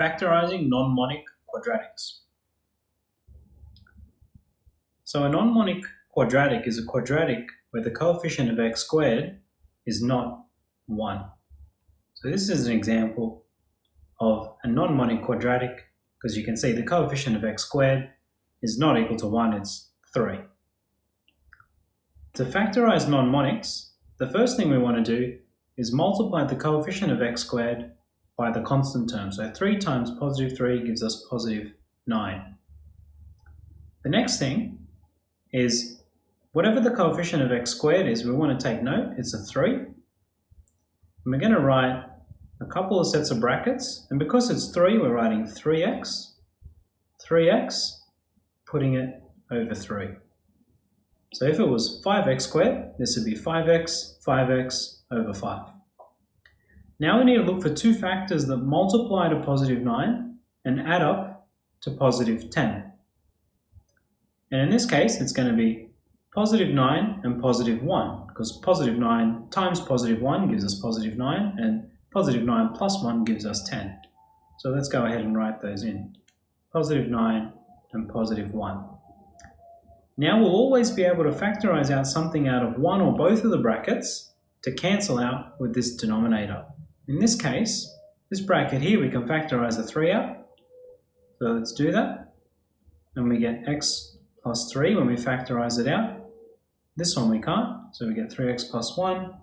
Factorising non-monic quadratics. So a non-monic quadratic is a quadratic where the coefficient of x squared is not 1. So this is an example of a non-monic quadratic because you can see the coefficient of x squared is not equal to 1, it's 3. To factorise non-monics, the first thing we want to do is multiply the coefficient of x squared by the constant term. So 3 times positive 3 gives us positive 9. The next thing is whatever the coefficient of x squared is, we want to take note, it's a 3. And we're going to write a couple of sets of brackets, and because it's 3, we're writing 3x, putting it over 3. So if it was 5x squared, this would be 5x over 5. Now we need to look for two factors that multiply to positive 9 and add up to positive 10. And in this case, it's going to be positive 9 and positive 1, because positive 9 times positive 1 gives us positive 9, and positive 9 plus 1 gives us 10. So let's go ahead and write those in. Positive 9 and positive 1. Now we'll always be able to factorize out something out of one or both of the brackets to cancel out with this denominator. In this case, this bracket here, we can factorize the 3 out. So let's do that. And we get x plus 3 when we factorize it out. This one we can't, so we get 3x plus 1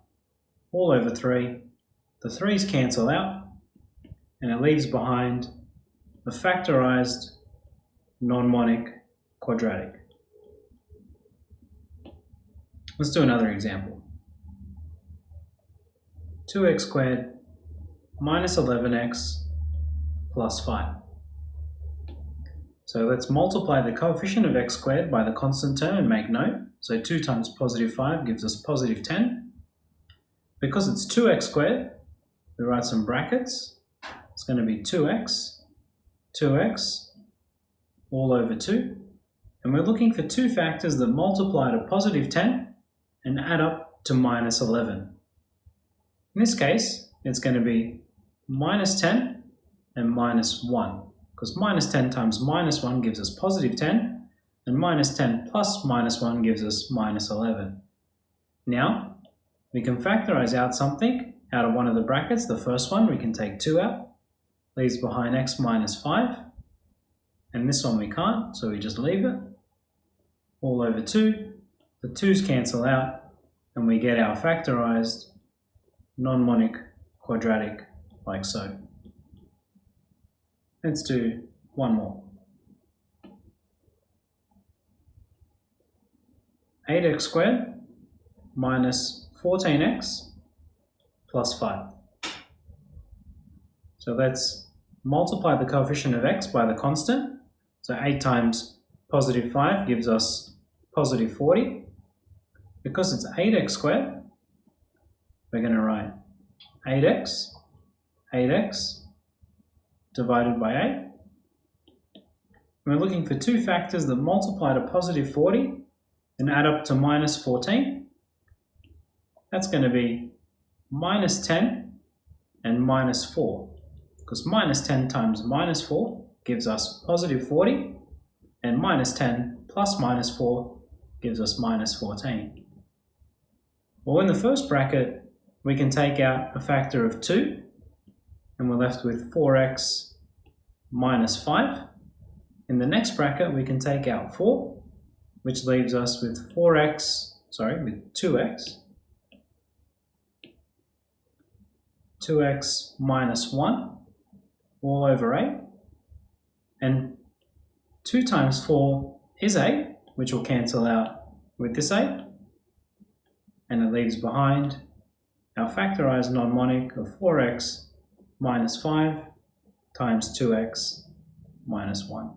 all over 3. The 3's cancel out, and it leaves behind a factorized non-monic quadratic. Let's do another example. 2x squared minus 11x plus 5. So let's multiply the coefficient of x squared by the constant term and make note. So 2 times positive 5 gives us positive 10. Because it's 2x squared, we write some brackets. It's going to be 2x all over 2. And we're looking for two factors that multiply to positive 10 and add up to minus 11. In this case, it's going to be minus 10 and minus 1, because minus 10 times minus 1 gives us positive 10, and minus 10 plus minus 1 gives us minus 11. Now, we can factorize out something out of one of the brackets. The first one, we can take 2 out, leaves behind x minus 5, and this one we can't, so we just leave it, all over 2. The 2's cancel out, and we get our factorized non-monic quadratic like so. Let's do one more. 8x squared minus 14x plus 5. So let's multiply the coefficient of x by the constant. So 8 times positive 5 gives us positive 40. Because it's 8x squared, we're going to write 8x divided by 8. We're looking for two factors that multiply to positive 40 and add up to minus 14. That's going to be minus 10 and minus 4, because minus 10 times minus 4 gives us positive 40, and minus 10 plus minus 4 gives us minus 14. Well, in the first bracket, we can take out a factor of 2, and we're left with 4x minus 5. In the next bracket, we can take out 4, which leaves us with 2x minus 1 all over 8. And 2 times 4 is 8, which will cancel out with this 8. And it leaves behind our factorized non-monic of 4x minus 5 times 2x minus 1.